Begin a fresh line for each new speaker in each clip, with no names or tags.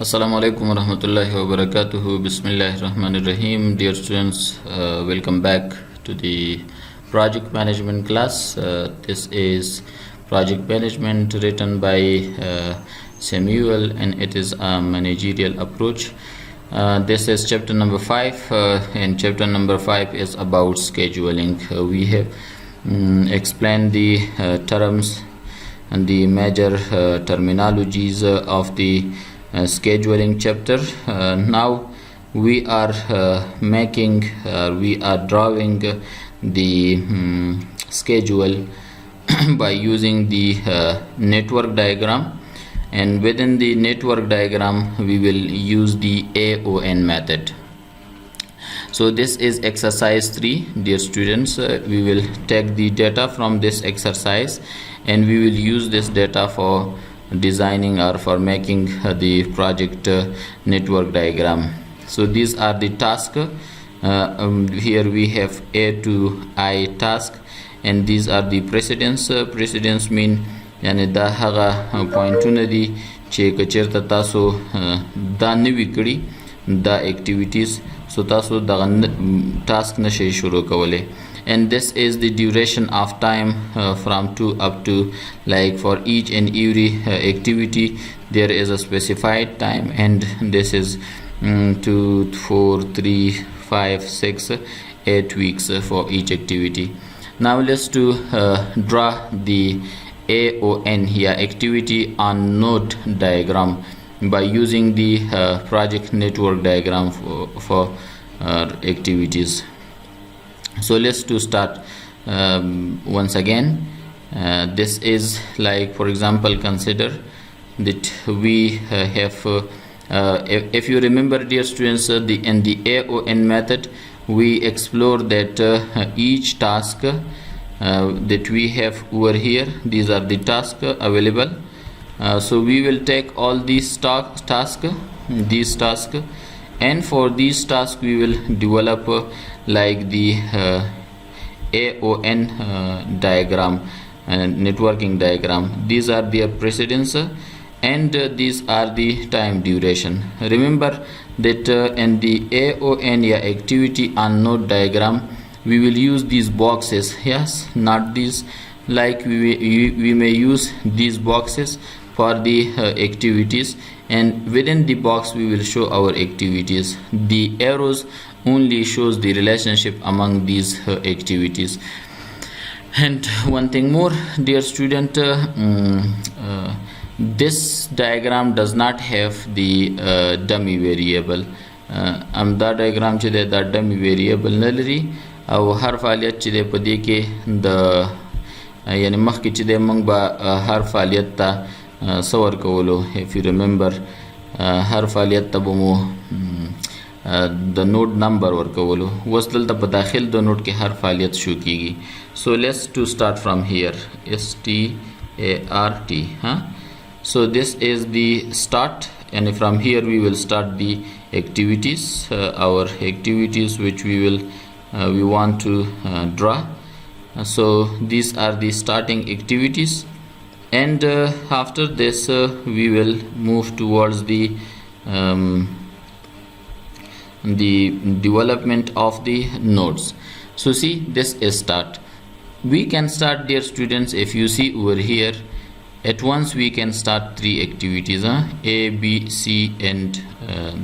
Assalamu alaikum wa rahmatullahi wa barakatuhu. Bismillahir Rahmanir Rahim. Dear students, welcome back to the project management class. This is project management written by Samuel, and it is a managerial approach. This is chapter number 5, and chapter number 5 is about scheduling. We have explained the terms and the major terminologies of the scheduling chapter. Now we are drawing the schedule by using the network diagram, and within the network diagram we will use the AON method. So this is exercise 3, dear students. We will take the data from this exercise and we will use this data for designing or for making the project network diagram. So these are the tasks. Here we have A to I task, and these are the precedence. Precedence mean yani da haga pointuna di che kachirta taso da newi kړي da activities, so taso da task nashai shuru kawale. And this is the duration of time from 2 up to, like for each and every activity there is a specified time, and this is 2, 4, 3, 5, 6, 8 weeks for each activity. Now let's draw the AON here, activity on node diagram, by using the project network diagram for activities. So let's start once again. This is like, for example, consider that we have if you remember, dear students, in the AON method we explore that each task that we have over here, these are the tasks available. So we will take all these tasks, and for these tasks we will develop like the AON diagram and networking diagram. These are their precedence, and these are the time duration. Remember that in the AON activity on node diagram we will use these boxes, yes, not these, like we may use these boxes for the activities, and within the box we will show our activities. The arrows only shows the relationship among these activities. And one thing more, dear student, this diagram does not have the dummy variable. The diagram chide the dummy variable nalri او هر فعالیت چې په دې کې د یعنی مخکې چې د موږ به هر فعالیت ته سور کولو. if you remember هر فعالیت ته به مو د نوډ نمبر ورکولو. اوس دلته په داخل د نوډ کې هر فعالیت شو کیږي. So let's start from here. START. So this is the start, and from here we will start the activities, our activities which we want to draw. So these are the starting activities, and after this we will move towards the development of the nodes. So see, this is start. We can start, dear students, if you see over here, at once we can start 3 activities, A, B, C, and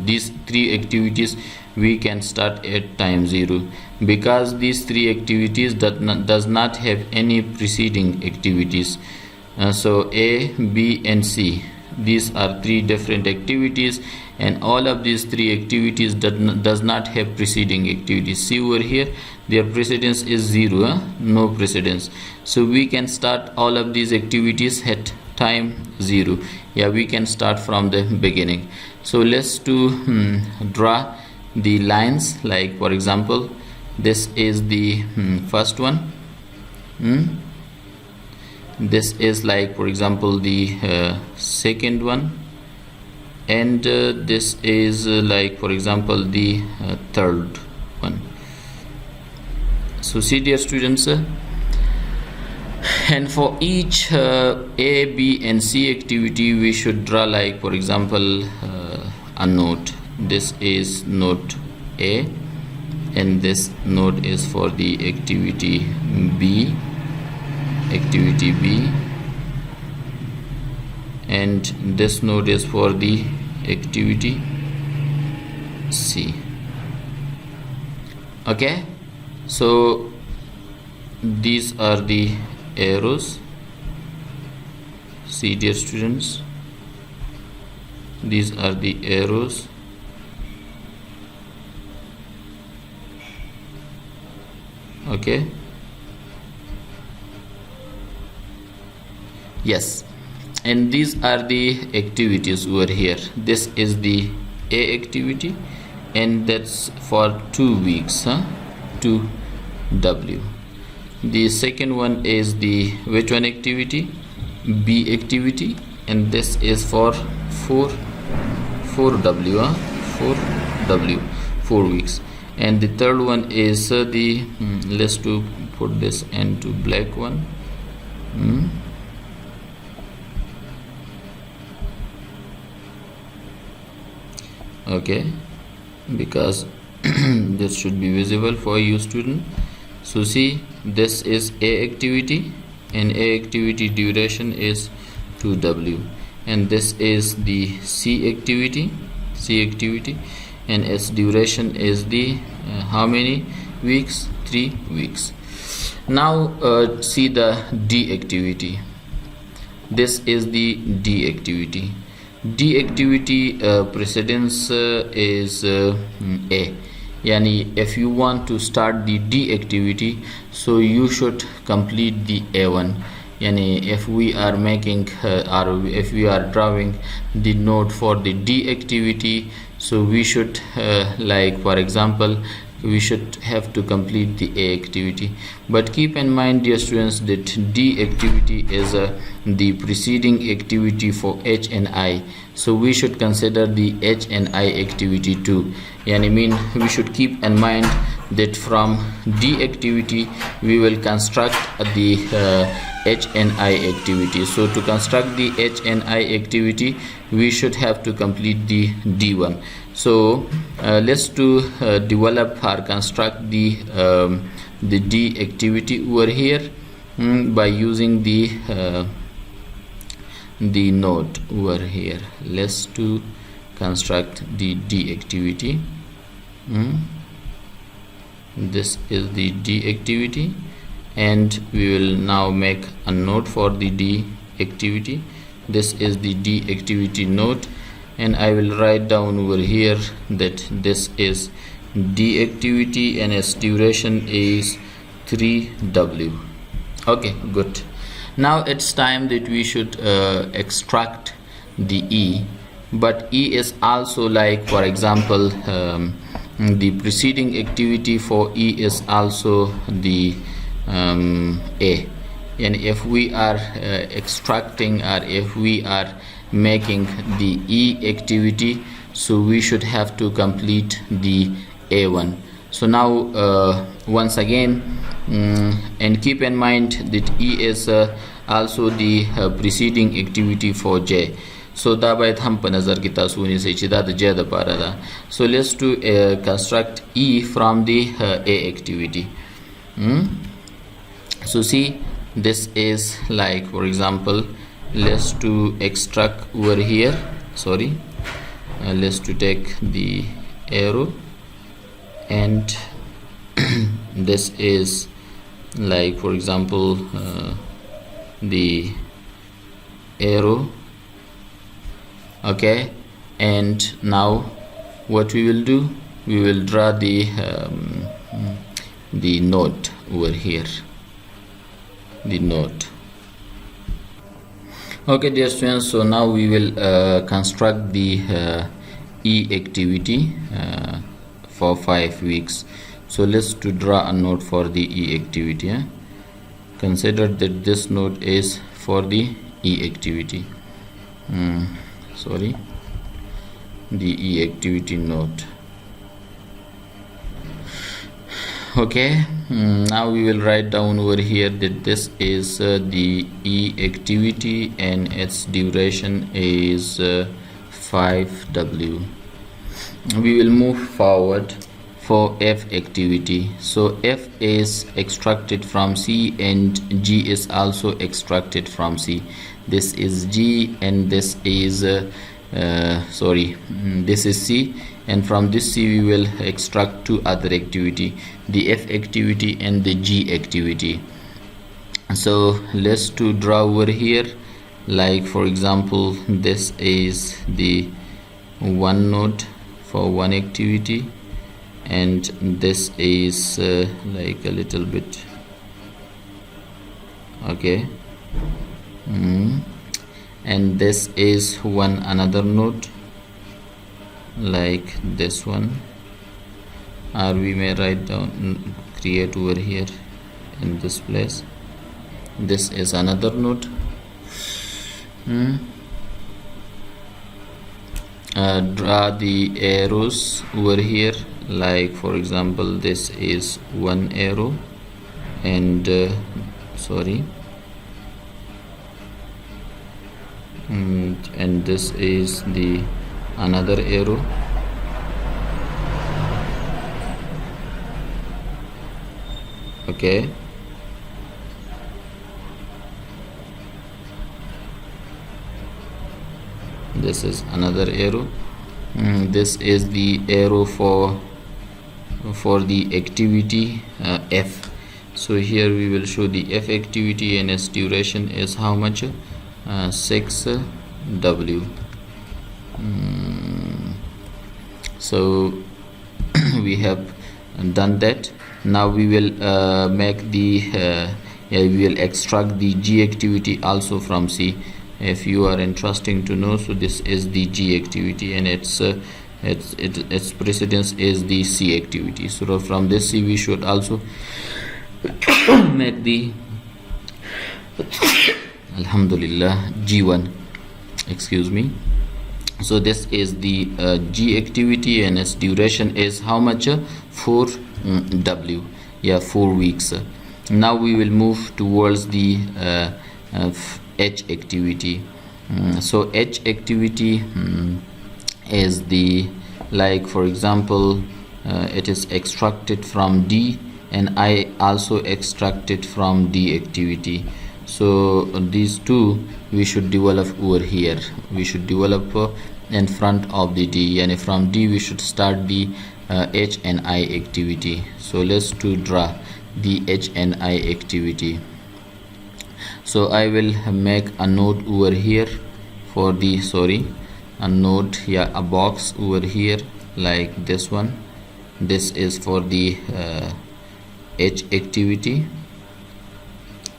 these 3 activities we can start at time 0, because these 3 activities does not have any preceding activities. So A, B, and C, these are 3 different activities, and all of these 3 activities does not have preceding activities. See over here, their precedence is 0, no precedence. So we can start all of these activities at time 0. Yeah, we can start from the beginning. So let's draw the lines. Like for example, this is the first one. This is like, for example, the second one, and this is like, for example, the third one. So see, dear students, and for each A, B and C activity we should draw, like for example a note. This is note A, and this note is for the activity B, and this note is for the activity C. Okay, so these are the arrows. See, dear students, these are the arrows. Okay, yes, and these are the activities over here. This is the A activity, and that's for 2 weeks, 2W. The second one is the which one activity? B activity, and this is for 4W, 4 weeks. And the third one is the let's to put this into black one. Okay, because this should be visible for you, student. So see, this is A activity, and A activity duration is 2W, and this is the C activity, and its duration is the how many weeks? 3 weeks. Now see the D activity. This is the D activity. D activity precedence is A. Yani if you want to start the D activity, so you should complete the A1. Yani if we are making or if we are drawing the node for the D activity, so we should like for example we should have to complete the A activity. But keep in mind, dear students, that D activity is the preceding activity for H and I, so we should consider the H and I activity too. Yani mean we should keep in mind that from D activity we will construct the H and I activity. So to construct the H and I activity, we should have to complete the D1. So let's to develop or construct the D activity over here by using the node over here. Let's to construct the D activity. This is the D activity, and we will now make a node for the D activity. This is the D activity node, and I will write down over here that this is D activity and its duration is 3W. Okay, good. Now it's time that we should extract the E, but E is also like for example the preceding activity for E is also the A. And if we are extracting or if we are making the E activity, so we should have to complete the A1. So now once again and keep in mind that E is also the preceding activity for J. So da bayat hum pa nazar ki tasuni se chida the J da para da. So let's to construct E from the A activity. So see, this is like for example let's to extract over here, sorry, let's to take the arrow, and this is like for example the arrow. Okay, and now what we will do, we will draw the node over here, the node. Okay, dear students, so now we will construct the E activity for 5 weeks. So let's to draw a node for the E activity. Consider that this node is for the E activity. Sorry, the E activity node. Okay, now we will write down over here that this is the E activity and its duration is 5W. we will move forward for F activity. So F is extracted from C and G is also extracted from C. This is G and this is this is C, and from this C we will extract two other activity, the F activity and the G activity. So let's to draw over here, like for example this is the one node for one activity, and this is like a little bit okay, and this is one another node like this one, or we may write down, create over here in this place. This is another node. Draw the arrows over here, like for example this is one arrow and and this is the another arrow. Okay, this is another arrow. This is the arrow for the activity F. So here we will show the F activity and its duration is how much? 6W. So we have done that. Now we will make the we will extract the G activity also from C, if you are interested to know. So this is the G activity and its precedence is the C activity. So from this C we should also make the Alhamdulillah G1, excuse me. So this is the G activity and its duration is how much? 4W, 4 weeks. Now we will move towards the H activity. So H activity is the, like for example it is extracted from D, and I also extracted from D activity. So these two we should develop over here. We should develop in front of the D, and from D we should start the H and I activity. So let's to draw the H and I activity. So I will make a node over here for the a node, a box over here like this one. This is for the H activity,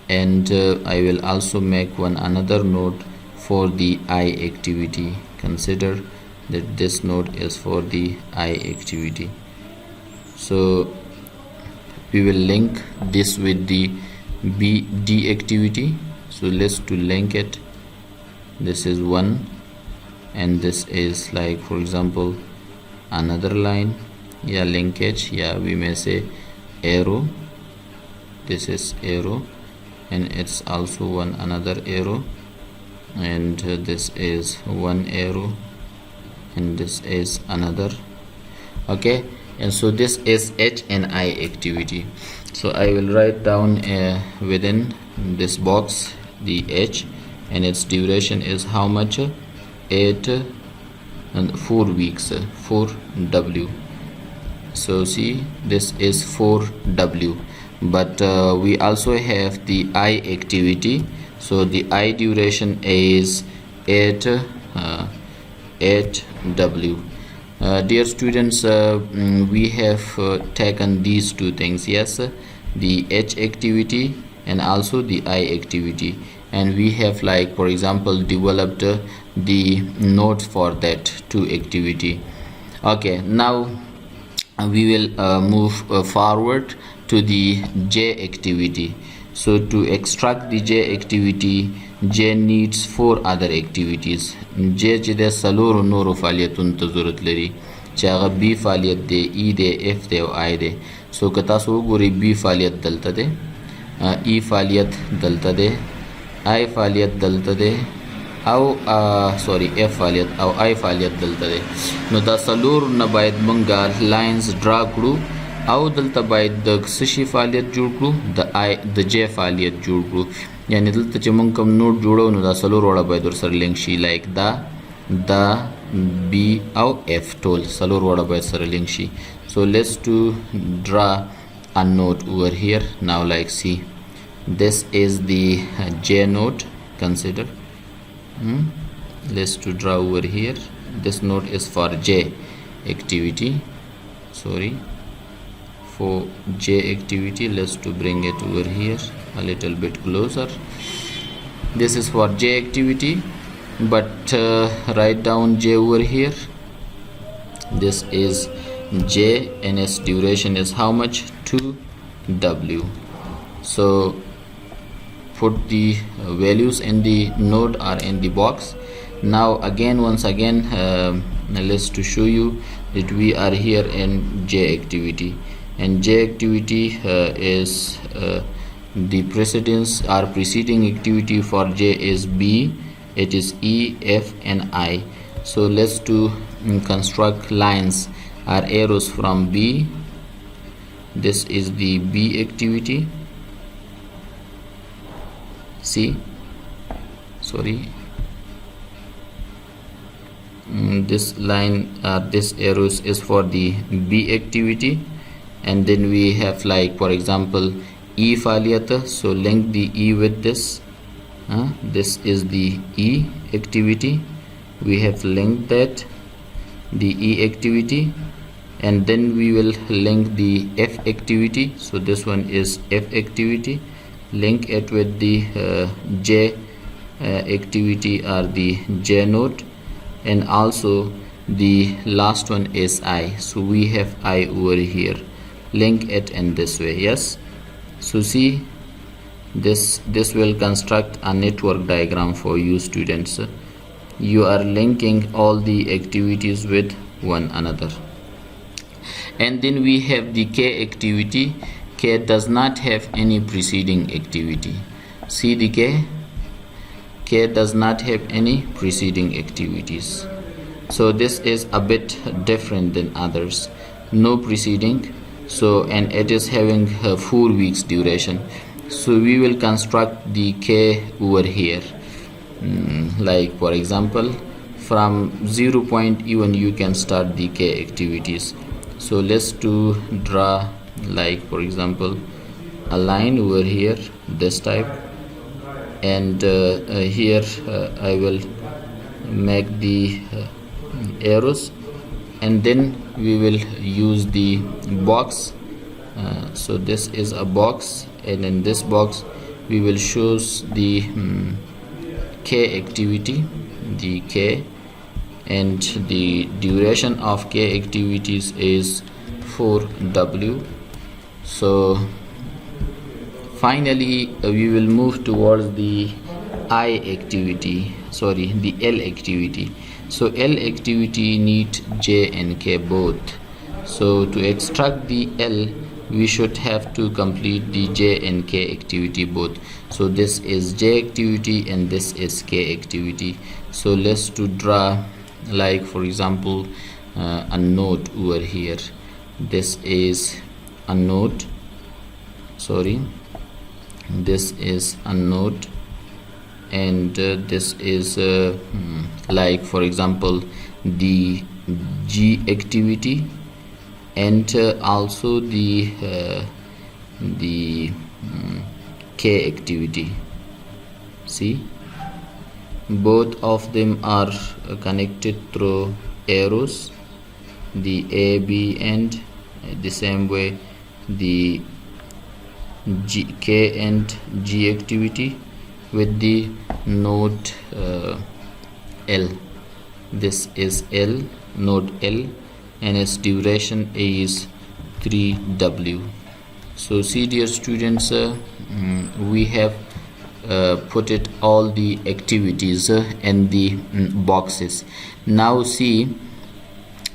and I will also make one another node for the I activity. Consider that this node is for the I activity. So we will link this with the D activity. So let's to link it. This is one, and this is, like for example, another line, linkage, we may say arrow. This is arrow, and it's also one another arrow, and this is one arrow, and this is another. Okay, and so this is H and I activity. So I will write down within this box the H, and its duration is how much? 8 and 4 weeks, 4W. So see, this is 4W, but we also have the I activity. So the I duration is 8W. Dear students, we have taken these two things, the H activity and also the I activity, and we have, like for example, developed the nodes for that two activity. Okay, now we will move forward to the J activity. So to extract the J activity, J needs 4 other activities. J چې د سلورو نورو فعالیتونو ته ضرورت لري، چې هغه B فعالیت دی، E دی، F دی او I دی. سو که تاسو وګورئ B فعالیت دلته دی، E فعالیت دلته دی، I فعالیت دلته دی، او اف فعالیت او آی فعالیت دلته دی. نو دا څلور نه باید مونږه لاینز ډرا کړو او دلته باید د څه شي فعالیت جوړ کړو، د جے فعالیت جوړ کړو. یعنی دلته چې مونږ کوم نوټ جوړو نو دا څلور وړه باید ورسره لینک شي، لایک دا بی او اف ټول څلور وړه باید سره لینک شي. So let's to draw a node over here. Now like see, this is the J node. Consider let's to draw over here. This node is for J activity, sorry, for J activity. Let's to bring it over here a little bit closer. This is for J activity, but write down J over here. This is J and its duration is how much? 2W. So put the values in the node or in the box. Now again, once again, let's to show you that we are here in J activity, and J activity is the preceding activity for J is B, it is E, F and I. So let's to construct lines or arrows from B. This is the B activity. See, sorry, this line this arrows is for the B activity, and then we have like for example E faaliyat, so link the E with this. This is the E activity, we have linked that the E activity, and then we will link the F activity. So this one is F activity, link it with the J activity or the J node, and also the last one is I. So we have I over here, link it in this way. Yes, so see, this will construct a network diagram for you students. You are linking all the activities with one another. And then we have the K activity. K does not have any preceding activity. See the K does not have any preceding activities. So this is a bit different than others. No preceding, so and it is having 4 weeks duration. So we will construct the K over here. Like for example, from 0 point even you can start the K activities. So let's to draw like for example a line over here, this type, and here I will make the arrows, and then we will use the box. So this is a box, and in this box we will choose the K activity, the K, and the duration of K activities is 4W. So finally we will move towards the I activity, sorry, the L activity. So L activity need J and K both. So to extract the L, we should have to complete the J and K activity both. So this is J activity and this is K activity. So let's to draw like for example a node over here. This is a node, sorry, this is a node, and this is like for example the G activity, and also the K activity. See, both of them are connected through arrows, the A, B, and the same way the K and G activity with the node L. This is L, node L, and its duration is 3W. So see dear students, we have put it all the activities in the boxes. Now see,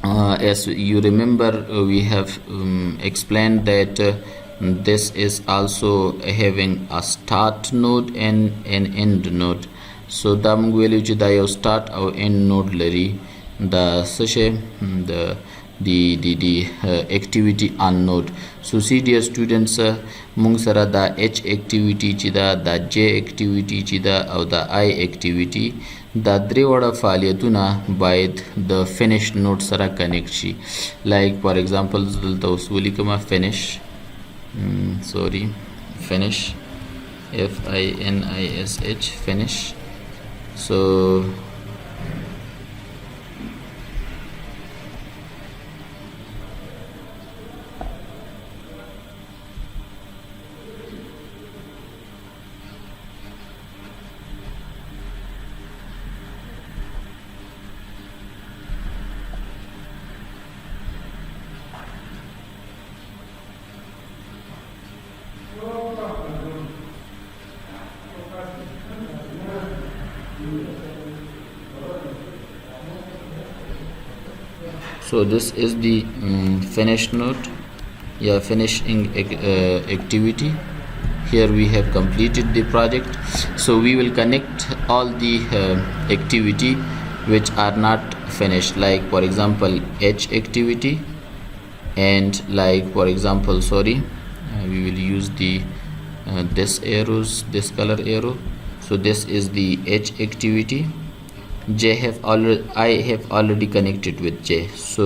as you remember, we have explained that this is also having a start node and an end node. سو دا موږ ویلو چې دا یو سٹارټ او اینډ نوډ لري دا څه شی the activity on node. So see dear students مونږ سره دا H activity چې دا J activity چې دا او دا I activity دا درې وړه فعالیتونه باید د finish node سره connect شي. like for example دلته اوس ولیکم finish finish FINISH finish. So this is the finish node, finishing activity. Here we have completed the project. So we will connect all the activity which are not finished, like for example H activity, and like for example we will use the this color arrow. So this is the H activity. I have already connected with J, so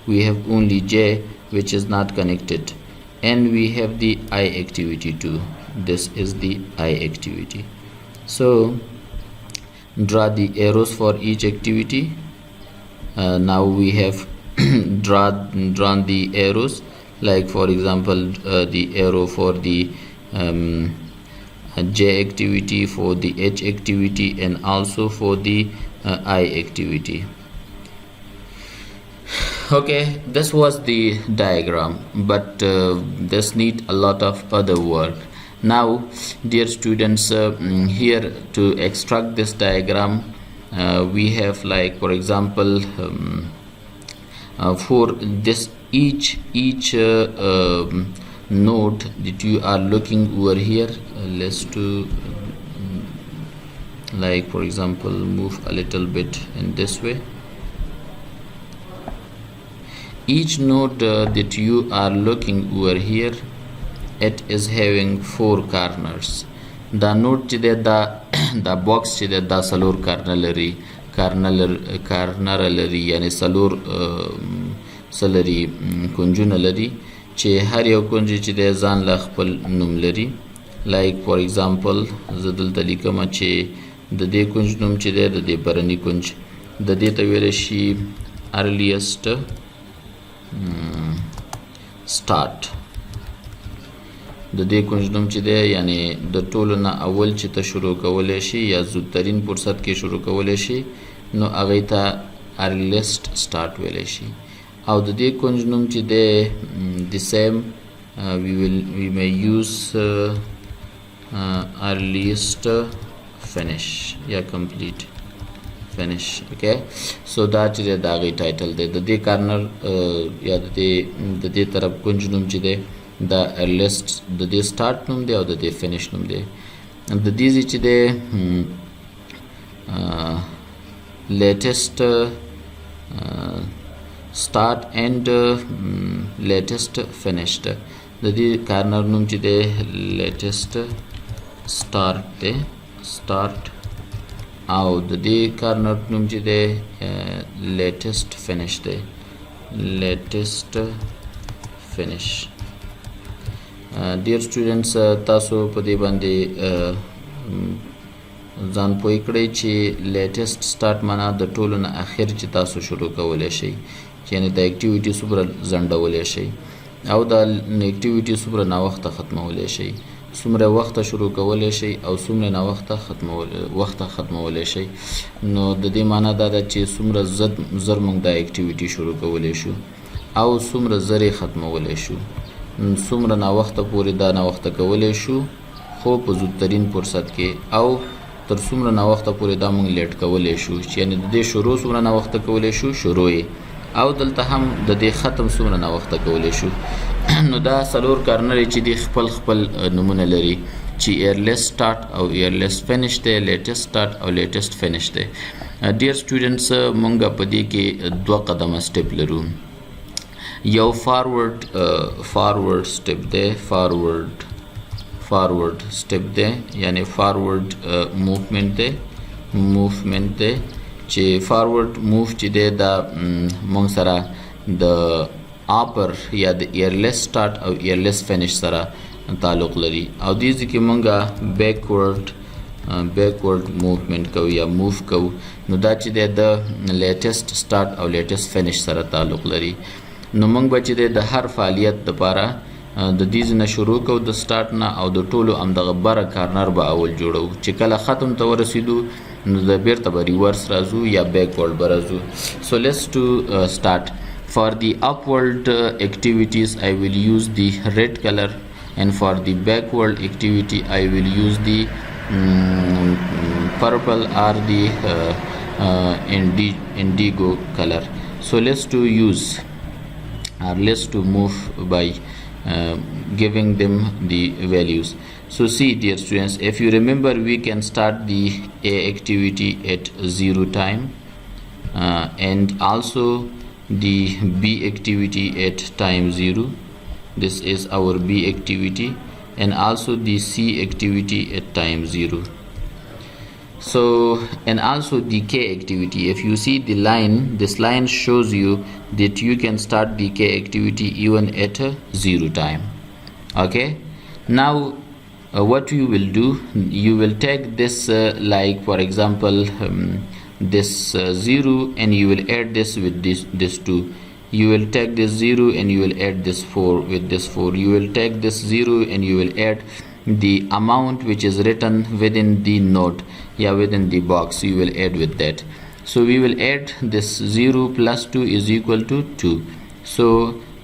we have only J which is not connected, and we have the I activity too. This is the I activity. So draw the arrows for each activity. Now we have drawn the arrows, like for example the arrow for the J activity, for the H activity, and also for the I activity. Okay, this was the diagram, but this need a lot of other work. Now dear students, here to extract this diagram we have, like for example for this each node that you are looking over here, let's do like for example move a little bit in this way. Each node that you are looking over here, it is having 4 corners. The node چې دا box چې دا سلور کارنر لري یعنی سلور سلري کنجونه لري چې هر یو کنج چې د ځان له خپل نوم لري. like for example زه دلته لیکم چې د دې کنج نوم چې دی د دې برني کنج د دې ته ویل شي earliest start. د دې کنج نوم چې دی یعنی د ټولو نه اول چې ته شروع کولی شي یا زودترین فرصت کې شروع کولی شي نو هغې ته earliest start ویلی شي. او د دې کنج نوم چې دی the same we may use earliest finish یا complete finish. okay, so دا چې د هغې ټایټل دی. د دې کارنر یا د دې طرف کنج نوم چې دی دا earliest د دې start نوم دی او د دې finish نوم دی. د دې چې دی latest start and latest finished. د دې کارنر نوم چې دی latest start دی start او د دې کارنر نوم چې دی latest finish دی latest finish. dear students تاسو په دې باندې ځان پوه کړئ چې latest start معنا د ټولو نه اخر چې تاسو شروع کولی شئ یعنی د اکټیویټي څومره ځنډولی شئ او د اکټیویټي څومره ناوخته ختمولی شئ څومره وخته شروع کولی شئ او څومره ناوخته ختمولی شئ. نو د دې معنا دا ده چې څومره زر موږ دا اکټیویټي شروع کولی شو او څومره زر یې ختمولی شو څومره ناوخته پورې دا ناوخته کولی شو خو په زودترین فرصت کې او تر څومره ناوخته پورې دا موږ لیټ کولی شو چې یعنې د دې شروع څومره ناوخته کولی شو شروع یې او دلته هم د دې ختم څومره ناوخته کولی شو. نو دا څلور کارنر چې دي خپل نومونه لري چې earliest start او earliest finish دی latest start او latest finish دی. dear students مونږ په دې کې دوه قدمه step لرو. یو forward step دی forward step دی یعنی forward movement دی چې forward move چې دی دا مونږ سره د upper یا د earliest start او earliest finish سره تعلق لري او دې ځکه مونږه backward movement کوو یا move کوو نو دا چې د latest start او latest finish سره تعلق لري. نو مونږ به چې د هر فعالیت لپاره د دې نه شروع کوو د سٹارټ نه او د ټولو همدغه بره کارنر به اول جوړو چې کله ختم ته ورسېدو نو د بیرته به ریورس راځو یا بیکورډ به راځو. سو لیټس ټو سٹارټ. For the upward activities I will use the red color and for the backward activity I will use the purple or the indigo color. So let's to move by giving them the values. So see dear students, if you remember we can start the A activity at 0 time and also the B activity at time 0. This is our B activity and also the C activity at time 0. So and also the K activity, if you see the line, this line shows you that you can start the K activity even at 0 time. Okay, now what you will do, you will take this like for example this 0 and you will add this with this 2. You will take this 0 and you will add this 4 with this 4. You will take this 0 and you will add the amount which is written within the note, within the box. You will add with that. So we will add this 0 plus 2 is equal to 2. So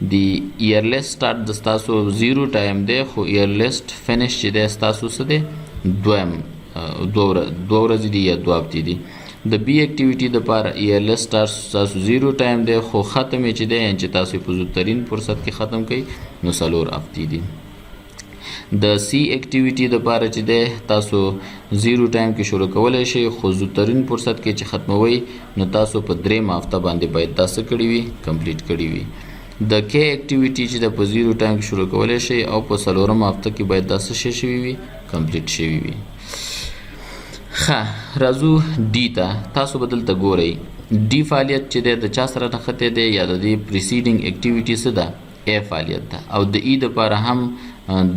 the earliest start the staso 0 time there for earliest finish the staso sade دوه ورځې دي یا دوه هفتې دي. د بی اکټیویټي دپاره earliest start تاسو 0 ټایم دی خو ختم یې چې دی چې تاسو په زودترین فرصت کې ختم کړئ نو 4 هفتې دي. د سی اکټیویټي دپاره چې دی تاسو 0 ټایم کې شروع کولی شئ خو زودترین فرصت کې چې ختموئ نو تاسو په 3 هفته باندې باید دا څه کړي وي کمپلیټ کړي وي. د کې اکټیویټي چې د په 0 ټایم کې شروع کولی شئ او په 4 هفته کې باید دا څه شوي وي کمپلیټ شوي وي. راځو ډي ته. تاسو به دلته ګورئ ډي فعالیت چې دی د چا سره نښتی دی یا د دې پریسیډینګ اکټیویټي څه ده ای فعالیت ده او د ای دپاره هم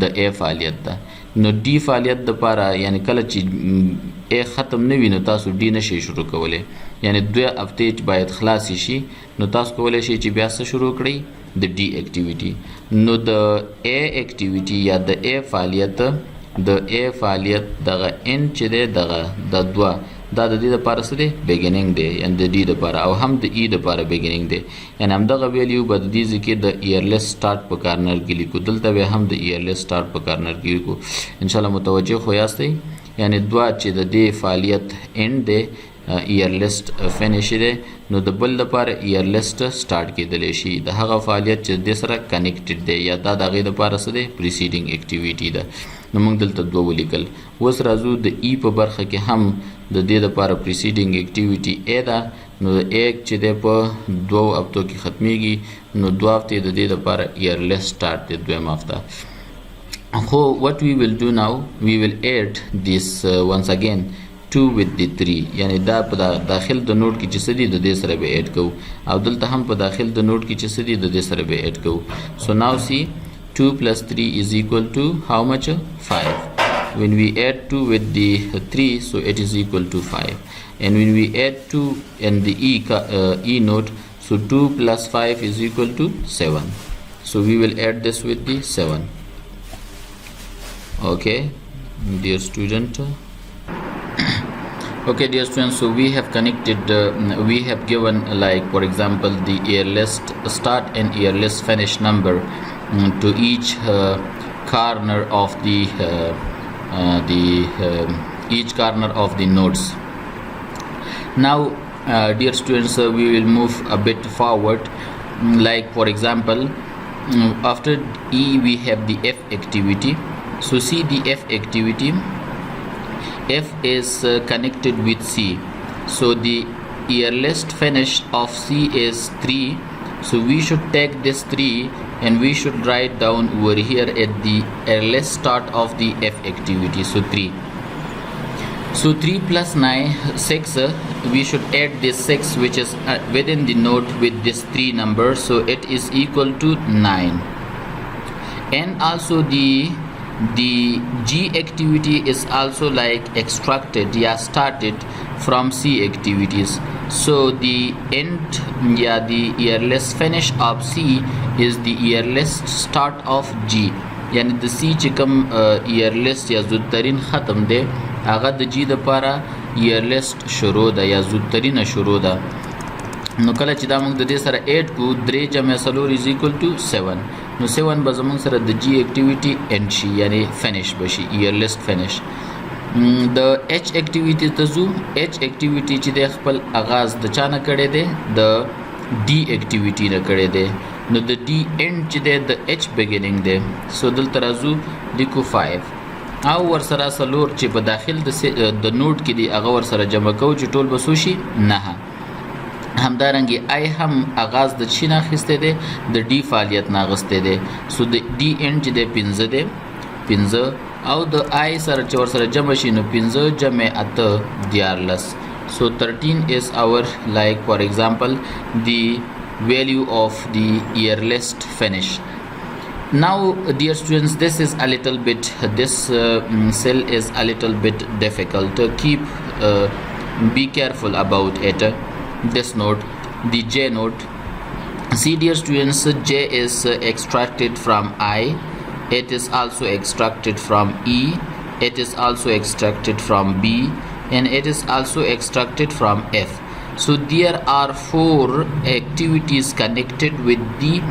د ای فعالیت ده. نو ډي فعالیت دپاره یعنی کله چې ای ختم نه وي نو تاسو ډي نشئ شروع کولی یعنی 2 هفتې باید خلاصې شي نو تاسو کولی شئ چې بیا څه شروع کړئ د ډي اکټیویټي. نو د ای اکټیویټي یا د ای فعالیت دغه ان چې دی دغه د 2 دا د دې دپاره څه دی بیګیننګ دی یعنی د ډي دپاره او هم د ای دپاره بیګیننګ دی یعنی همدغه ویلیو به د دې ځای کې د ایرلیس سټارټ په کارنر کې لیکو. دلته بیا هم د ایرلیس سټارټ په کارنر کې لیکو. انشاءالله متوجه خو یاستئ یعنی 2 چې د دې فعالیت اینډ دی ایرلیسټ فینش دی نو د بل لپاره ایرلیسټ سٹارټ کېدلی شي د هغه فعالیت چې د سره کنیکټډ دی یا دا د هغې دپاره څه دی پریسیډینګ اکټیویټي ده. نو موږ دلته 2 ولیکل. اوس راځو د ای په برخه کې هم د دې دپاره پریسیډینګ اکټیویټي ای ده نو د ای چې دی په 2 هفتو کې ختمیږي نو 2 هفتې د دې دپاره ایرلیس سٹارټ دی 2 هفته. خو what we will do now, we will add this once again 2 with the 3 یعنی دا په داخل د نوټ کې چې څه دي د دې سره به ایډ کوو او دلته هم په داخل د نوټ کې چې څه دي د دې سره به ایډ کوو. سو ناو سی 2 plus 3 is equal to how much 5. When we add 2 with the 3 so it is equal to 5 and when we add 2 in the e note so 2 plus 5 is equal to 7. So we will add this with the 7. Okay dear student. Okay dear students, so we have connected we have given like for example the earliest start and earliest finish number to each corner of each corner of the nodes. Now dear students, we will move a bit forward. Like for example after E we have the F activity So see the F activity. F is connected with C. So the earliest finish of C is 3. So we should take this 3 and we should write down over here at the earliest start of the F activity. So 3. So 3 plus 9, 6. We should add this 6 which is within the node with this 3 number. So it is equal to 9. And also the G activity is also like extracted, started from C activities. So the end, the earliest finish of C is the earliest start of G. यानी the C چې کوم earliest یا زودترین ختم دی هغه د G دپاره earliest شروع ده یا زودترینه شروع ده. نو کله چې دا موږ د دې سره ایډ کو 3 جمع 4 is equal to 7. نو 7 به زموږ سره د G activity end شي یعنی finish بشي earliest finish. د H activity ته ځو. H activity چې د خپل آغاز د چا نه کړی دی د D activity نه کړی دی. نو د D end چې دی د H beginning دی. سو دلته راځو لیکو 5 او ورسره څلور چې په داخل د نوډ کې دی هغه ورسره جمع کوو چې ټول به څو شي 9. همدارنګه I هم آغاز د چی نه اخیستی دی د D فعالیت نه اخیستی دی. سو د D end چې دی 15 دی 15 او د I سره چې ورسره جمع شي نو 15 جمع 8 14. So 13 is our, like for example, the value of the earliest finish. Now dear students, this is a little bit, this cell is a little bit difficult. Keep be careful about it. This node, the J node. See dear students, J is extracted from I. It is also extracted from E. It is also extracted from B, and it is also extracted from F. So there are 4 activities connected with the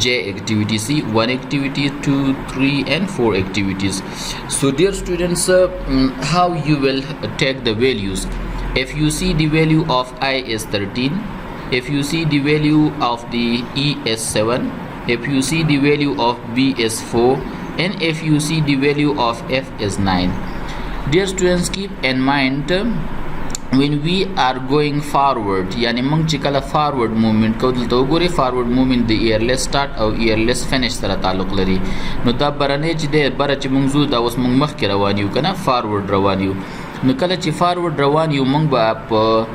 J activity. See, 1 activity, 2, 3 and 4 activities. So dear students, how you will take the values? If you see the value of I is 13, if you see the value of the E is 7, if you see the value of B is 4, and if you see the value of F is 9. Dear students, keep in mind, when we are going forward, yani mong chikala forward movement ko dal to gore forward movement the earliest start or earliest finish sara تعلق لري. نو دا برانه چې د بره چې مونږ زو دا اوس مونږ مخکې روان یو کنه forward روان یو. نو کله چې forward روان یو مونږ به په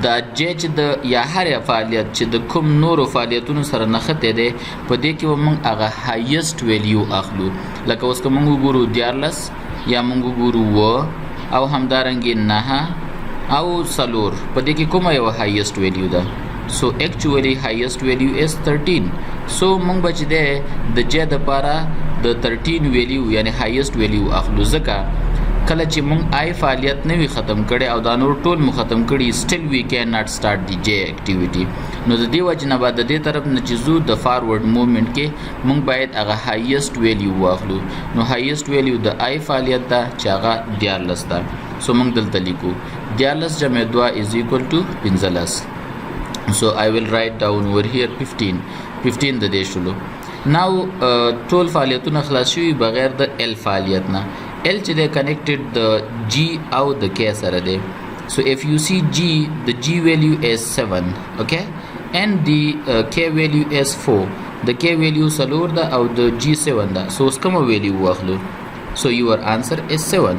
دا چې د یا هر فعالیت چې د کوم نورو فعالیتونو سره نښته ده په دې کې مونږ هغه highest value اخلو. لکه اوس کوم مونږ ګورو 14 یا مونږ ګورو و او همدارنګه 9 او سلور په دې کې کومه یو highest value ده. So actually highest value is 13. So مونږ بچ ده د J د پاره د 13 value یعنی highest value اخلو. ځکه کله چې مونږ I فعالیت نه وي ختم کړي او دا نور ټول مو ختم کړي still we cannot start the J activity. نو د دې وجه نه بعد د دې طرف نه چې زو د forward movement کې مونږ باید هغه highest value واخلو. نو highest value د I فعالیت ده چې هغه 14 ده. So مونږ دلته لیکو 14 جمع 2 is equal to 15. So I will write down over here 15 د دې شلو. Now ټول فعالیتونه خلاص شوي بغیر د L فعالیت نه. L چې ده connected the G او the K سره ده. So if you see G, the G value is 7, okay, and the K value is 4. The K value salur da او the G 7 da. So uska value واخلو. So your answer is 7,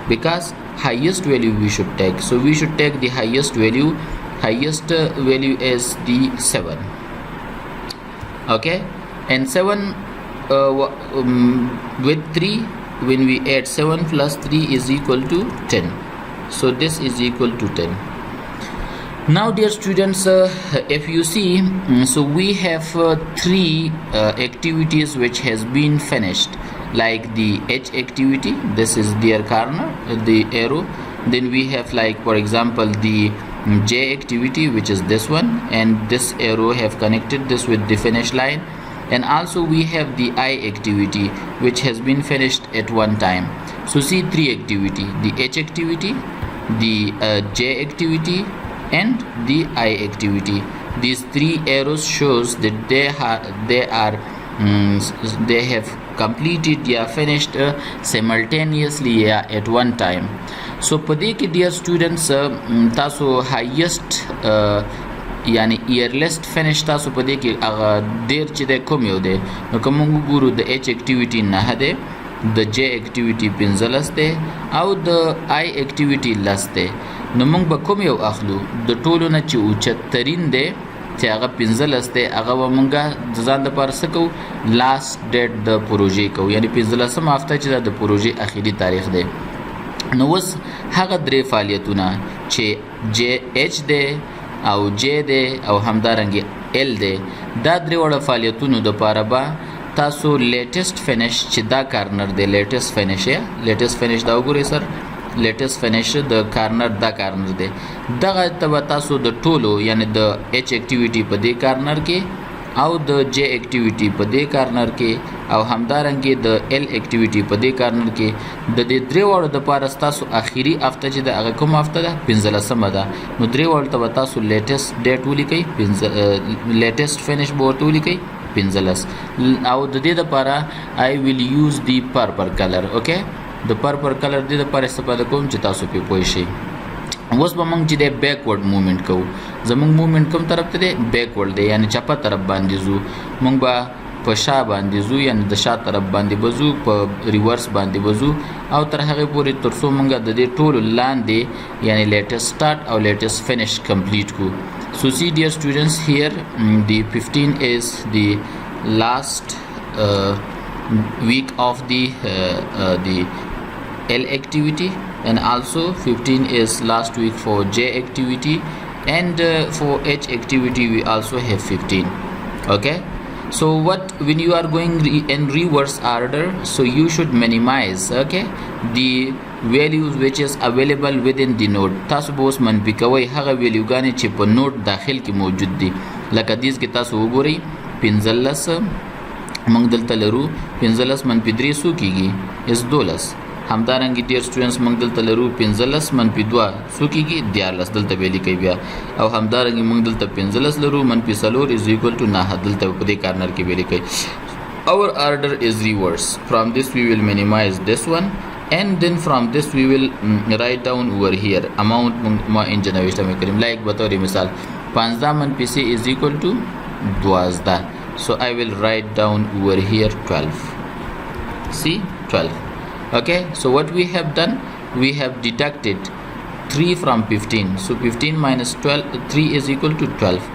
because highest value we should take. So we should take the highest value. Highest value is the 7, okay, and 7 with 3, when we add 7 plus 3 is equal to 10. So this is equal to 10. Now dear students, if you see, so we have 3 activities which has been finished, like the H activity. This is their corner, the arrow. Then we have, like for example, the J activity, which is this one, and this arrow have connected this with the finish line. And also we have the I activity, which has been finished at one time. So see 3 activity: the H activity, the J activity, and the I activity. These 3 arrows shows that they have completed یا finished simultaneously یا at one time. so په دې کې dear students تاسو highest یعنی earliest finish تاسو په دې کې هغه ډیر چې د کوم یو دی نو کوم وګورو د H activity نه ده د J activity 15 ده او د I activity لس ده نو موږ به کوم یو اخلو د ټولو نه چې اوچترین ده چې هغه 15 ده هغه به موږ د ځان لپاره څه کوو لاست ډیټ د پروژې کوو یعنی 15مه هفته چې د پروژې اخیری تاریخ ده نو اوس هغه درې فعالیتونه چې JH ده او J ده او همدارنګه L ده دا درې وړه فعالیتونو د لپاره به تاسو لیټیسټ فینیش چې دا کارنر دی لیټیسټ فینیش دا وګورئ سر لیټیسټ فینیش د کارنر دا کارنر دی دغه تبه تاسو د ټولو یعنی د H اکټیویټي په دې کارنر کې او د J اکټیویټي په دې کارنر کې او همدارنګه د L اکټیویټي په دې کارنر کې د دې درې وړو د پاره تاسو اخیری هفته چې د هغه کوم هفته ده 15مه ده نو درې وړو ته تاسو لیټیسټ ډیټ ولیکئ لیټیسټ فینیش بورډ ولیکئ 15 او د دې لپاره I will use the purple color okay د purple color د لپاره استفاده کوم چې تاسو په پوه شئ اوس به موږ چې د بیکورډ موومېنټ کوو زموږ موومېنټ کوم طرف ته دی بیکورډ دی یعنی چپه طرف باندې ځو موږ به په شا باندې ځو یعنی د شا طرف باندې بځو په ریورس باندې بځو او تر هغه پورې تر څو موږ د دې ټولو لاندې یعنی لیټیسټ سٹارټ او لیټیسټ فینیش کمپلیټ کو so see dear students here the 15 is the last week of the L activity and also 15 is last week for J activity and for H activity we also have 15 okay so what when you are going in reverse order so you should minimize okay the values which is available within the node تاسو به اوس منفي کوئ هغه ویلیوګانې چې په نوټ داخل کې موجود دي لکه دیز کې تاسو وګورئ 15 موږ دلته لرو 15 منفي 3 څو کېږي اس 12 همدارنګه ډیر سټوډنټس موږ دلته لرو 15 منفي 2 څو کېږي 14 دلته به لیکي بیا او همدارنګه موږ دلته 15 لرو منفي 4 is equal to 9 دلته په دې کارنر کې به لیکي our order is reverse from this we will minimize this one and then from this we will write down over here amount ما اینجا نوشته میکنیم like بطور مثال 15 منفي 3 is equal to 12 so I will write down over here 12 see 12 okay so what we have done we have deducted 3 from 15 so 15 minus 12 3 is equal to 12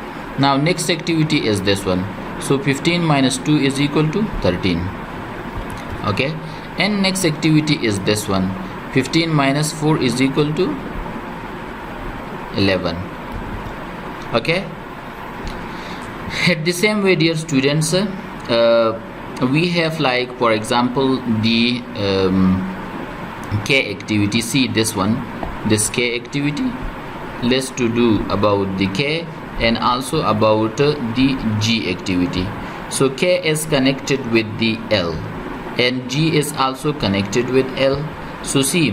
now next activity is this one so 15 minus 2 is equal to 13 okay and next activity is this one 15 minus 4 is equal to 11 okay at the same way dear students we have like for example the K activity see this one this K activity let's to do about the K and also about the G activity so K is connected with the L and G is also connected with L so see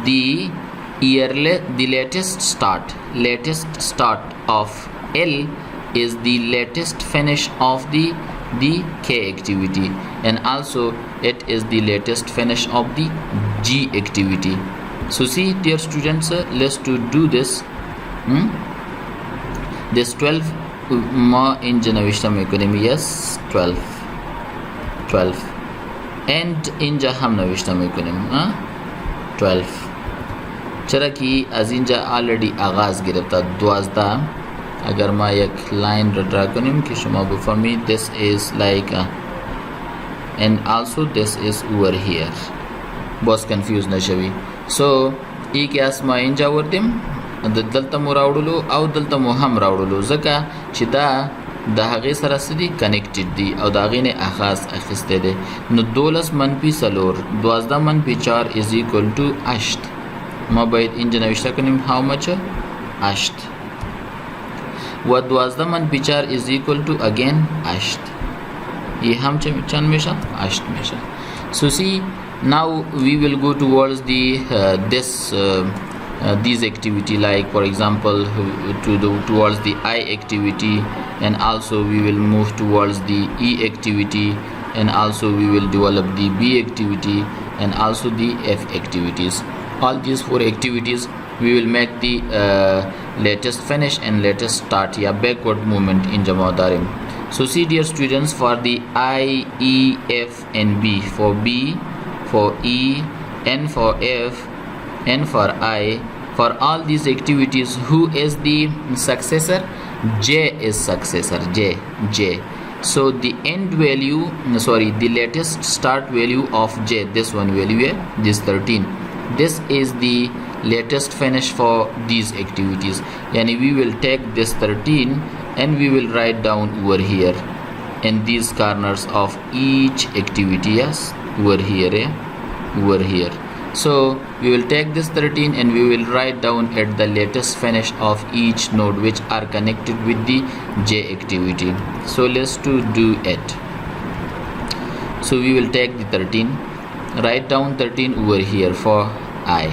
the latest start of L is the latest finish of the K activity and also it is the latest finish of the G activity so see dear students let's to do this this 12 ma in generation economy yes 12 and in jaham navishtam economy 12 चरा की از اینجا already आगाज گرفته 12 اگر ما یک لاین را draw کنیم که شما بفهمید this is like and also this is over here باز کنفیوز نشوي so ای کې اسما اینجا وردم دلته مو راوړلو او دلته مو هم راوړلو ځکه چې دا د هغې سره سدي کنیکټډ دي او د هغې نه اخاص اخیستی دی نو 12 منفي 4 12 منفي 4 is equal to 8 ما باید اینجا نوشته کنیم how much 8 و 12 منفي 4 is equal to again 8 ये हम चंद میشه 8 میشه so see now we will go towards the these activity like for example towards the I activity and also we will move towards the E activity and also we will develop the B activity and also the F activities. All these 4 activities we will make the latest finish and latest start, yeah, backward movement in Jama Darim. So see dear students, for the I, E, F and B, for B, for E, N for F, N for I, for all these activities, who is the successor? J is successor, J. So the end value, the latest start value of J, this one value here, this 13, this is the latest finish for these activities. Yani we will take this 13 and we will write down over here in these corners of each activity, yes, over here, over here. So we will take this 13 and we will write down at the latest finish of each node which are connected with the J activity. So let's do it. So we will take the 13, write down 13 over here for I.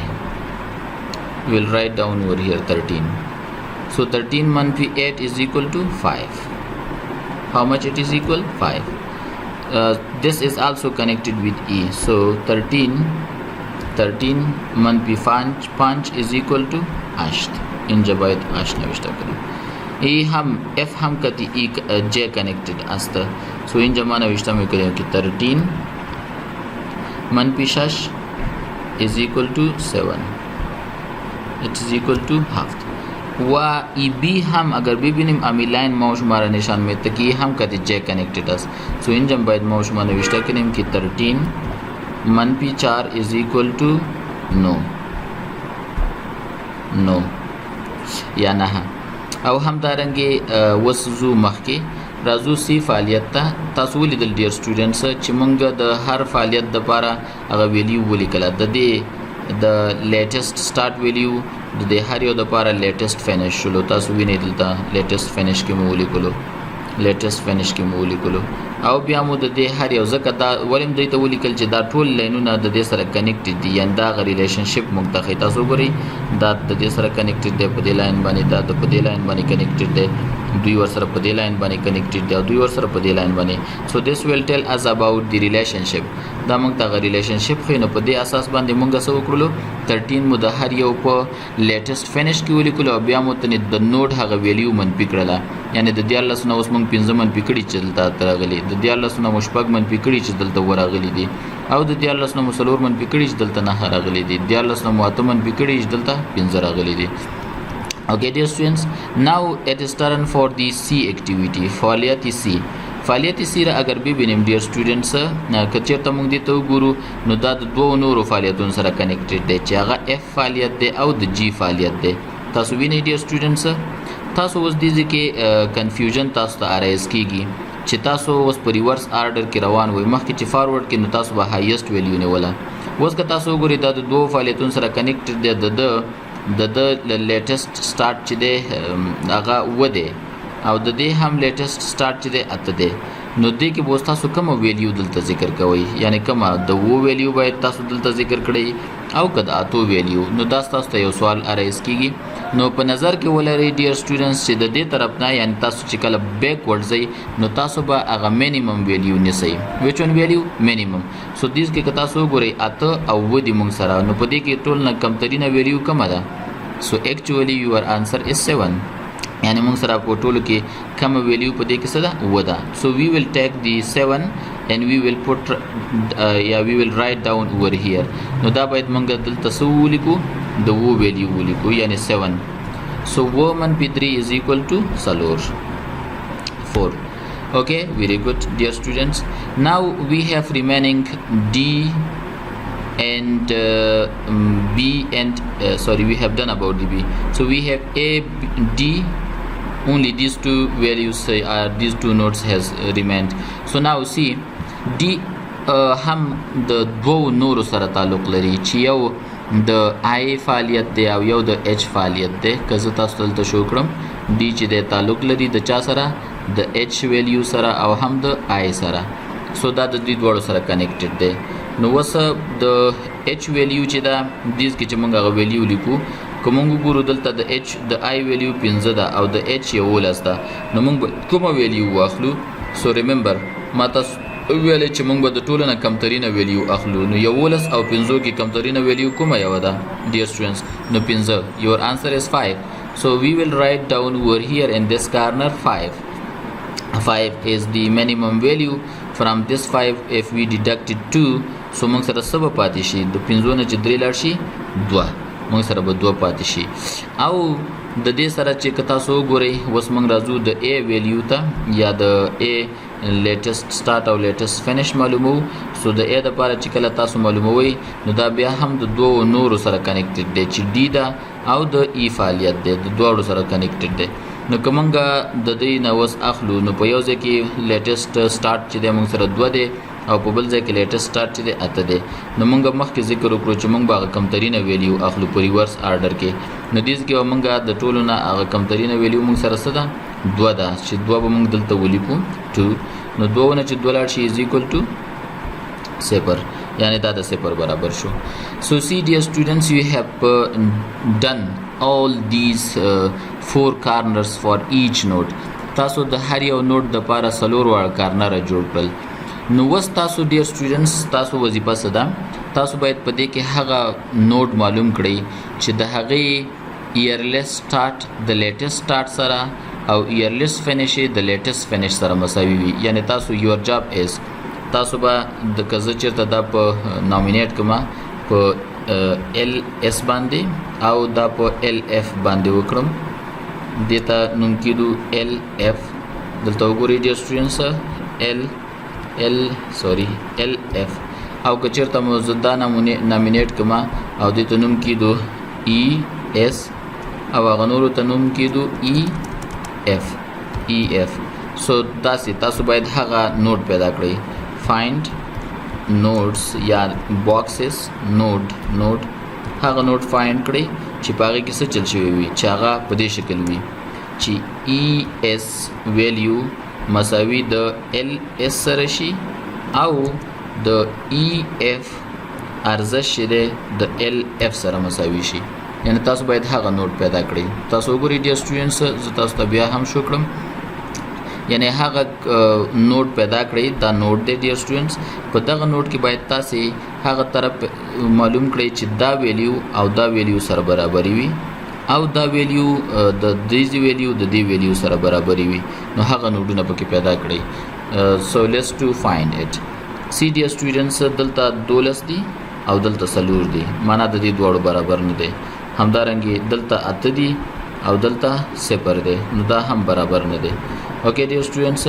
We will write down over here 13. So 13 minus 8 is equal to 5. How much it is equal? 5. This is also connected with E. So 13 منفی 5 is equal to 8. اینجا باید 8 نوشته کنیم. ای هم F هم کتی ای J connected است. So اینجا ما نوشته میکنیم که 13 منفی 6 is equal to 7. It is equal to half. و ای بی هم اگر ببینیم امی لاین ما شما را نشان میده که هم کتی J connected است. So اینجا باید ما شما نوشته کنیم که 13 منفی 4 is equal to no یا نه. او همدارنګه وسزو مخکې راځو سی فعالیت ته. تاسو ولیدل ډیر سټوډنټس چې مونږ د هر فعالیت د لپاره هغه ویلیو ولیکله. د لیټیسټ سٹارټ ویلیو د هر یو د لپاره لیټیسټ فینیش شلو. تاسو وینئ دلته لیټیسټ فینیش کې مو ولیکلو، لیټیسټ فینیش کې مو ولیکلو. او بیا مو د دې هر یو ځکه دا ولیم دوی ته ولیکل چې دا ټول لاینونه د دې سره کنیکټډ دي، یعنی دا غ ریلیشنشپ موږ ته ښیي. تاسو ګورئ دا د دې سره کنیکټډ دی، په دې لاین باندې دا د په دې لاین باندې کنیکټډ دی، دوی ورسره په دې لاین باندې کنیکټډ دی او دوی ورسره په دې لاین باندې. سو دیس ویل ټیل اس اباوت دی ریلیشنشپ. دا موږ ته غ ریلیشنشپ ښیي. نو په دې اساس باندې موږ څه وکړلو، 13 مو د هر یو په لیټیسټ فینیش کې ولیکلو او بیا مو ته د نوډ هغه ویلیو منفي کړله. یعنی د 14 نه اوس موږ 15 منفي کړي چې دلته راغلي، د 14 نه مو شپږ منفي کړي چې دلته ورغلي دي، او د 14 نه مو څلور منفي کړي چې دلته 9 راغلي دي، 14 نه مو 8 منفي کړي چې دلته 15 راغلي دي. Okay dear students, now it is turn for the C activity. فعالیت C. فعالیت C را اگر ببینیم dear students، که چېرته موږ دې ته وګورو نو دا د دوو نورو فعالیتونو سره کنیکټډ دی چې هغه F فعالیت دی او د G فعالیت دی. تاسو وینئ dear students، تاسو اوس دې کې کنفیوژن تاسو ته ارایز کیږي چې تاسو اوس په ریورس آرډر کې روان وئ. مخکې چې فارورډ کې نو تاسو به هایست ویلیو نیوله. اوس که تاسو وګورئ دا د دوو فعالیتونو سره کنیکټډ دی. د لیټیسټ سٹارټ چې دی هغه 9 دی او د دې هم لیټیسټ سٹارټ چې دی 8 دی. نو دې کې به تاسو کوم ویلیو دلته ذکر کوئ، یعنی کوم د 9 ویلیو باید تاسو دلته ذکر کړئ او که د 8 ویلیو. نو دا تاسو ته یو سوال ارایز کیږي. نو په نظر کې ولرئ ډیر سټوډنټس چې د دې طرف نه یعنی تاسو چې کله بیکورډ ځئ نو تاسو به هغه مینیمم ویلیو نیسئ. ویچ ون ویلیو؟ مینیمم. سو دیس کې که تاسو وګورئ 8 او 9 دی موږ سره، نو په دې کې ټول نه کمترینه ویلیو کومه ده؟ سو ایکچولی یور آنسر از 7. یعنی موږ سره په ټولو کې کومه ویلیو په دې کې څه ده؟ 9 ده. سو وی ویل ټیک دی 7 and we will put we will write down over here. نو دا باید موږ دلته څه ولیکو؟ د 9 ویلیو ولیکو، یعنی 7. So 9 منفی 3 is equal to 4. Okay, very good dear students. Now we have remaining D and B and we have done about the B. So we have A, B, D. Only these two values are these two nodes has remained. So now see D هم د دوو نورو سره تعلق لري چې یو د I فعالیت دی او یو د H فعالیت دی. که زه تاسو دلته شو کړم D چې د تعلق لري د چا سره؟ د H ویلیو سره او هم د I سره. سو دا د دې دواړو سره کنیکټډ دی. نو اوس د H ویلیو چې دا دیز کې چې موږ هغه ویلیو لیکو، که موږ وګورو دلته د H د I ویلیو 15 ده او د H 11 ده، نو موږ کومه ویلیو واخلو؟ سو ریممبر ما تاسو ویلې چې موږ به د ټولو نه کمترینه ویلیو اخلو. نو 11 او 15 کې کمترینه ویلیو کومه یوه ده dear students؟ نو 15. your answer is 5. so we will write down over here in this corner 5. 5 is the minimum value. from this 5 if we deducted 2 so موږ سره څه به پاتې شي؟ د 15 نه چې 3 لاړ شي 2 موږ سره به 2 پاتې شي. او د دې سره چې که تاسو وګورئ اوس موږ راځو د A ویلیو ته یا د A لیټسټ سٹارټ او لیټسټ فینش معلومو. سو د A دپاره چې کله تاسو معلوموئ نو دا بیا هم د دوو نورو سره کنیکټډ دی چې D ده او د E فعالیت دی د دواړو سره کنیکټډ دی. نو که موږ د دې نه اوس اخلو نو په یو ځای کې لیټسټ سٹارټ چې دی موږ سره 2 دی او په بل ځای کې لیټسټ سٹارټ چې دی 8 دی. نو موږ مخکې ذکر وکړو چې موږ به هغه کمترینه ویلیو اخلو په ریورس آرډر کې. نو دې کې موږ د ټولو نه هغه کمترینه ویلیو موږ سره څه ده 2 ده چې 2 به موږ دلته ولیکو 2. نو 2 نه چې 2 لاړ شي از ایکول ټو 0 یعنی دا د 0 برابر شو. so see dear students you have done all these 4 corners for each node. تاسو د هر یو نوټ د پاره 4 وړ کارنر جوړ کړل. نو وس تاسو ډیر سټوډنټس تاسو وظیفه څه ده؟ تاسو باید په دې کې هغه نوټ معلوم کړئ چې د هغې ایرلیس سٹارټ د لیټسټ سٹارټ سره او ایرلیس فینش د لیټسټ فینش سره مساوي وي. یعنی تاسو یور جاب از تاسو به د کزه چیرته دا په نامینیټ کما په LS باندې او دا په LF باندې وکړم. دیتا نوم کېدو LF. دلته وګورئ ډیر سټوډنټس LF او که چیرته مو زه دا نامینیټ کما او دې ته نوم کېدو ES او هغه نورو ته نوم کېدو EF. سو داسې تاسو باید هغه نوټ پیدا کړئ. find nodes یا boxes node هغه نوټ فایند کړئ چې په هغې کې څه چل شوی وي چې هغه په دې شکل وي چې ES ویلیو مساوي د LS سره شي او د EF ارزش چې دی د LF سره مساوي شي. یعنی تاسو باید هغه نوټ پیدا کړئ. تاسو وګورئ ډیر سټوډنټس زه تاسو ته بیا هم شو کړم. یعنی هغه نوټ پیدا کړئ. دا نوټ دی ډیر سټوډنټس. په دغه نوټ کې باید تاسې هغه طرف معلوم کړئ چې دا ویلیو او دا ویلیو سره برابري وي او دا ویلیو د دې ویلیو د دې ویلیو سره برابري وي. نو هغه نوټونه پکې پیدا کړئ. so let's to find it. see dear students دلته 12 دي او دلته 4 دي معنا د دې دواړو برابر نه دي. همدارنګه دلته 8 دي او دلته 0 دي نو دا هم برابر نه دي. okay dear students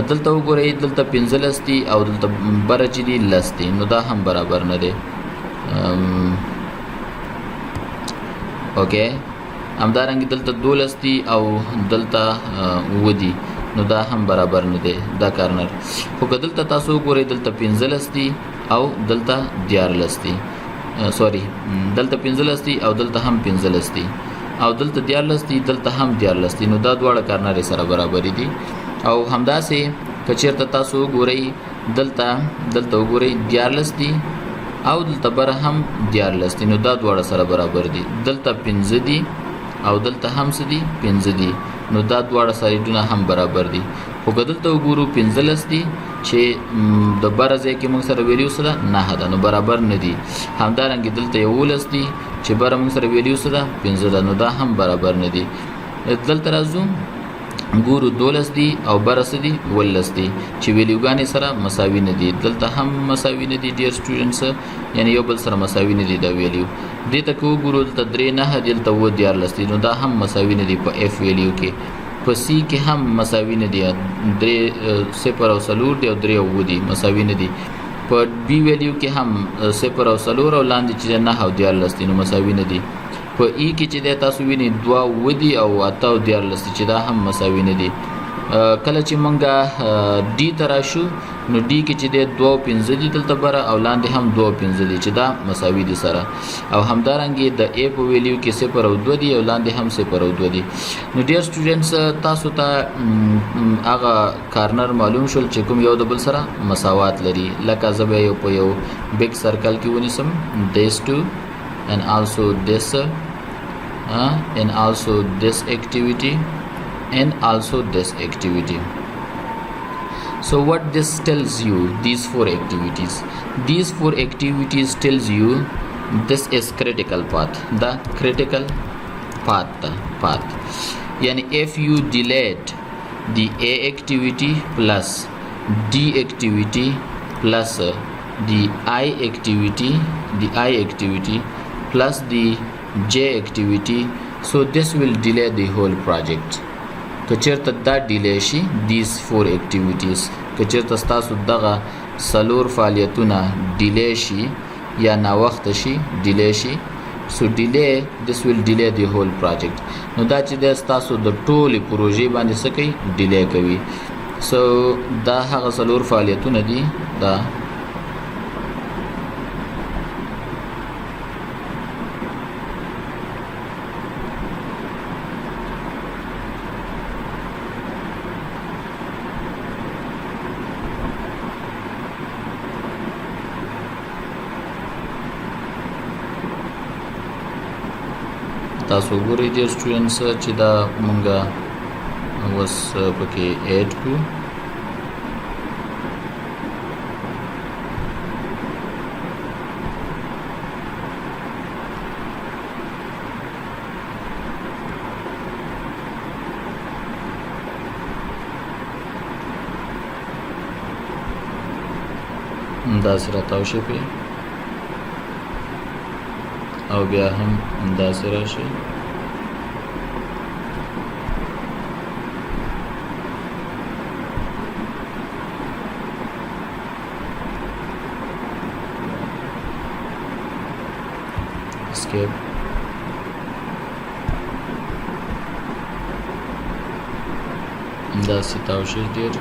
دلته وګورئ دلته 15 دي او دلته بره چې دي 10 دي نو دا هم برابر نه دي. okay همدارنګه دلته 12 دي او دلته 9 دي نو دا هم برابر نه دی دا کارنر. خو که دلته تاسو وګورئ دلته 15 دي او دلته 14 دي دلته 15 دي او دلته هم 15 دي او دلته 14 دي دلته هم 14 دي نو دا دواړه کارنر سره برابر دي. او همداسې که چیرته تاسو وګورئ دلته وګورئ 14 دي او دلته بره هم 14 دي نو دا دواړه سره برابر دي. دلته 15 دي او دلته هم څه دي 15 دي نو دا دواړه سایډونه هم برابر دي. خو که دلته وګورو 15 دي چې د بره ځای کې موږ سره ویلیو سره 9 ده نو برابر نه دي. همدارنګه دلته 11 دي چې بره موږ سره ویلیو سره 15 ده نو دا هم برابر نه دي. دلته راځو ګورو 12 دي او بره څه دي 12 دي چې ویلیوګانې سره مساوي نه دي. دلته هم مساوي نه دي ډیر سټوډنټس یعنی یو بل سره مساوي نه دي دا ویلیو. دې ته که وګورو دلته 3 9 دلته 14 دي نو دا هم مساوي نه دي په F ویلیو کې. په C کې هم مساوي نه دي 0 او 4 دي او 3 او 9 دي مساوي نه دي. په B ویلیو کې هم 0 او 4 او لاندې چې 9 او 14 دي نو مساوي نه دي. په E کې چې تاسو وینئ 2 9 دي او 8 او 14 چې دا هم مساوي نه دي. کله چې مونږه D ته راشو نو D کې چې 2 او 15 دي دلته بره او لاندې هم 2 او 15 دي چې دا مساوي دي سره. او همدارنګه د A په ویلیو کې 0 او 2 دي او لاندې هم 0 او 2 دي. نو ډیر سټوډنټس تاسو ته هغه کارنر معلوم شول چې کوم یو د بل سره مساوات لري. لکه زه به یو په یو بیگ سرکل کې ونیسم this two and also this and also this activity and also this activity. So what this tells you, these four activities tells you this is critical path, the critical path. Yani if you delayed the A activity plus D activity plus the I activity plus the J activity, so this will delay the whole project. کچیرته دا ډیلی شي these four activities، کچیرته ستاسو دغه څلور فعالیتونه ډیلی شي یا ناوخته شي ډیلی شي، so delay this will delay the whole project. نو دا چې د ستاسو د ټولې پروژې باندې څه کوي، ډیلی کوي. so دا هغه څلور فعالیتونه دي. دا تاسو ګورئ ډیر سټوډنټس چې دا مونږه اوس پکې اډ کړو. داسې راتاو شي پې او بیا هم داسې راشي. escape. داسې تاو شي ډېر.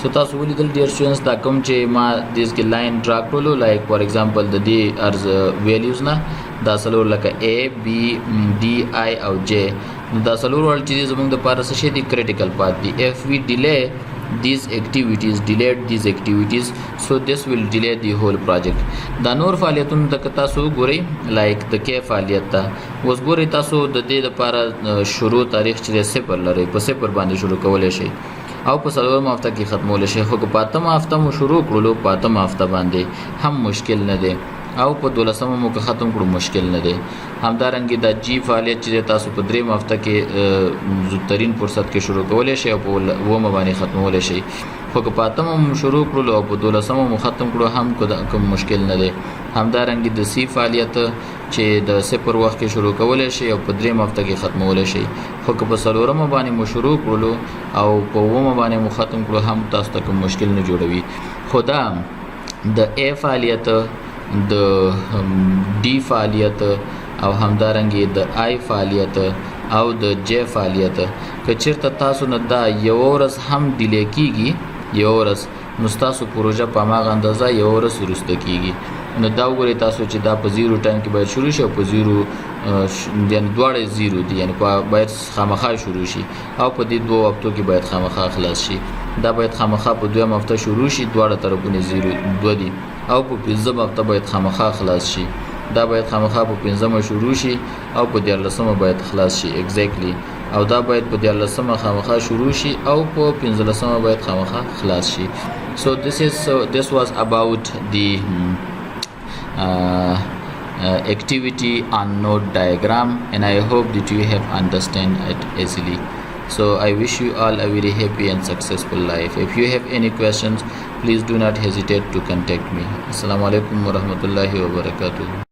So تاسو ولیدل ډیر سټوډنټس دا کوم چې ما دیس کې لاین ډرا کړلو، لایک فار ایگزامپل د دې ارز ویلیوز نه دا څلور لکه A B D I او J، دا څلور ول چې زموږ د پاره څه شي دي، کریټیکل پات دي. if we delay these activities so this will delay the whole project. دا نور فعالیتونه د تاسو ګورئ لایک د کې فعالیت ته اوس ګورئ تاسو د دې لپاره شروع تاریخ چې 0 لري، په 0 باندې شروع کولای شئ او په څلورمه هفته کې ختمول شي، خو په اتمه هفته مو شروع کړلو په اتمه هفته باندې هم مشکل نه دی، او په 12مه مو که ختم کړو مشکل نه دی. همدارنګه د جی فعالیت چې تاسو په 3مه هفته کې زودترین فرصت کې شروع کولای شئ او په 9مه باندې ختمول شي، خو که په اتمه مو شروع کړلو او په 12مه مو ختم کړو هم کوم مشکل نه دی. همدارنګه د سی فعالیت چې د 0 وخت کې شروع کولای شي او په 3مه هفته کې ختمول شي، خو که په 4مه باندې مو شروع کړلو او په 9مه باندې مو ختم کړو هم تاسو ته کوم مشکل نه جوړوي. خدا د A فعالیت، د D فعالیت او همدارنګه د I فعالیت او د J فعالیت که چیرته تاسو نه دا یو ورځ هم ډیلی کیږي، یو ورځ نو تاسو پروژه په هغه اندازه یو ورځ وروسته کیږي. نو دا وګورئ تاسو چې دا په 0 ټایم کې باید شروع شي او په 0 یعنی دواړه 0 دي، یعنی باید خامخا شروع شي او په دې دوه هفتو کې باید خامخا خلاص شي. دا باید خامخا په 2مه هفته شروع شي، دواړه طرفونه 0 دي، او په 5مه هفته باید خامخا خلاص شي. دا باید خامخا په 5مه شروع شي او په 14مه باید خلاص شي ایگزیکټلی، او دا باید په 14مه خامخا شروع شي او په 15مه باید خامخا خلاص شي. So this was about the activity on node diagram, and I hope that you have understand it easily. So I wish you all a very happy and successful life. If you have any questions, please do not hesitate to contact me. Assalamu alaikum wa rahmatullahi wa barakatuh.